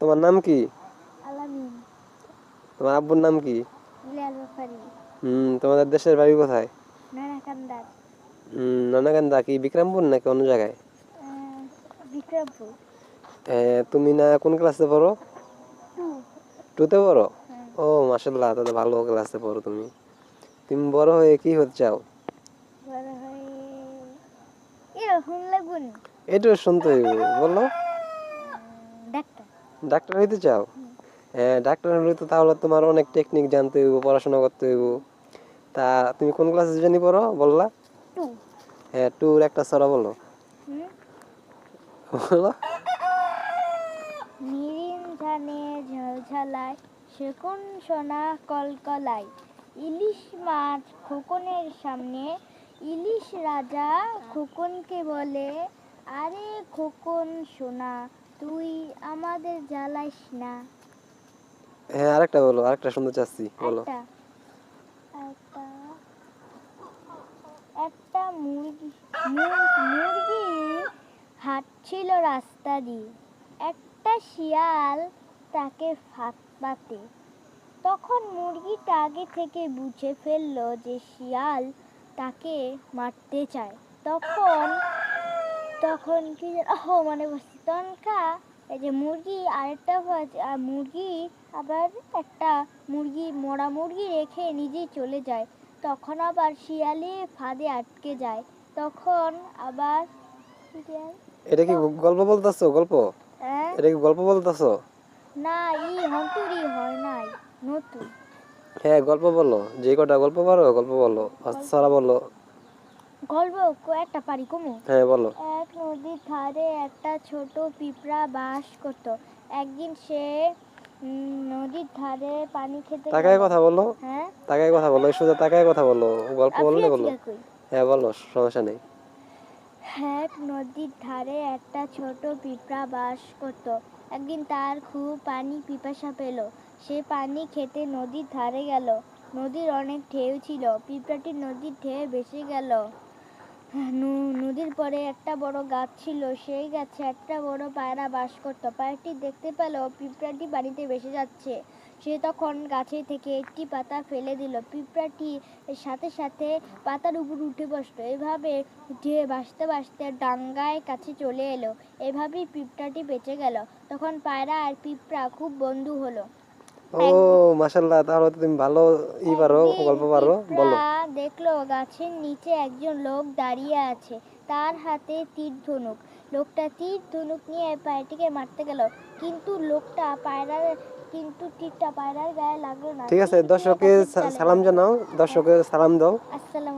তোমার নাম কি? আলামিন। তোমার আব্বুর নাম কি? বিলাল ব্যাপারী। তোমাদের দেশের বাড়ি কোথায়? নানাকান্দার। নানাকান্দা কি বিক্রমপুর নাকি অন্য জায়গায়? বিক্রমপুর। তুমি না কোন ক্লাসে পড়ো? 2। টুতে পড়ো? হ্যাঁ। ও মাশাআল্লাহ, তাহলে ভালো ক্লাসে পড়ো তুমি। তুমি বড় হয়ে কি হতে চাও? বড় হয়ে এরকম লাগুন। এটা শুনতে হইব, বলো। ডাক্তার। ডাক্তার হইতে চাও? ডাক্তার হলে তো তাহলে তোমার অনেক টেকনিক জানতে হইব, পড়াশোনা করতে হইব। তা তুমি কোন ক্লাসে জানি পড়ো বললা? 2। টুর একটা ছড়া বলো। বলো। নিরিন ধানে ঝলঝলায় শকুন সোনা কলকলায়, ইলিশ মাছ খোকনের সামনে, ইলিশ রাজা খোকনকে বলে, আরে খোকন সোনা, তুই আমাদের জ্বালাইস না। আরেকটা বলো, আরেকটা শুনতে চাচ্ছি, বলো। একটা একটা একটা মুরগি হাঁটছিল রাস্তা দিয়ে, একটা শিয়াল তাকে ফাঁদ পাতে। তখন মুরগিটা আগে থেকে বুঝে ফেললো যে শিয়াল তাকে মারতে চায়। তখন তখন কি মানে তনকা এই যে মুরগি আরেকটা মুরগি আবার একটা মরা মুরগি রেখে নিজেই চলে যায়। তখন আবার শিয়ালে ফাঁদে আটকে যায়। তখন আবার এটা কি গল্প বলতেছো? গল্প? হ্যাঁ এটা কি গল্প বলতেছো? না, হন্তুরি হয় নাই, নতুন গল্প বলো, যে কটা গল্প পারো গল্প বলো, ছড়া বলো। গল্প একটা পারি কমু। বলো। এক নদীর ধারে একটা ছোট পিঁপড়া বাস করত। একদিন সে নদীর ধারে পানি খেতে তাকায় গেল। কথা বলো, হ্যাঁ তাকায় কথা বলো, সোজা তাকায় কথা বলো, গল্প বললে আফিয়া বলো। থেকে কই। বলো, সমস্যা নেই। এক নদীর ধারে একটা ছোট পিঁপড়া বাস করত। একদিন তার খুব পানি পিপাসা পেল। সে পানি খেতে নদীর ধারে গেল। নদীর অনেক ঢেউ ছিল। পিঁপড়াটি নদীর ঢেউ ভেসে গেল। নদীর পরে একটা বড় গাছ ছিল। সেই গাছে একটা বড় পায়রা বাস করত। পায়রাটি দেখতে পেল পিঁপড়াটি পানিতে ভেসে যাচ্ছে। সে তখন গাছে থেকে একটি পাতা ফেলে দিল। পিঁপড়াটি সাথে সাথে পাতার উপর উঠে বসলো। এভাবে ভাসতে ভাসতে ডাঙ্গায় কাছে চলে এলো। এভাবেই পিঁপড়াটি বেঁচে গেল। তখন পায়রা আর পিঁপড়া খুব বন্ধু হলো। ও মাশাআল্লাহ, তাহলে তো তুমি ভালো পারো, গল্প পারো, বলো। পিঁপড়া দেখলো গাছের নিচে একজন লোক দাঁড়িয়ে আছে, তার হাতে তীর ধনুক। লোকটা তীর ধনুক নিয়ে পায়রাটিকে মারতে গেল, কিন্তু তীরটা পায়রার গায়ে লাগলো না। ঠিক আছে, তীর খেয়ে দর্শককে গাছের ডালে সালাম লাগলো। জানাও, দর্শকের সালাম দাও। আসসালামু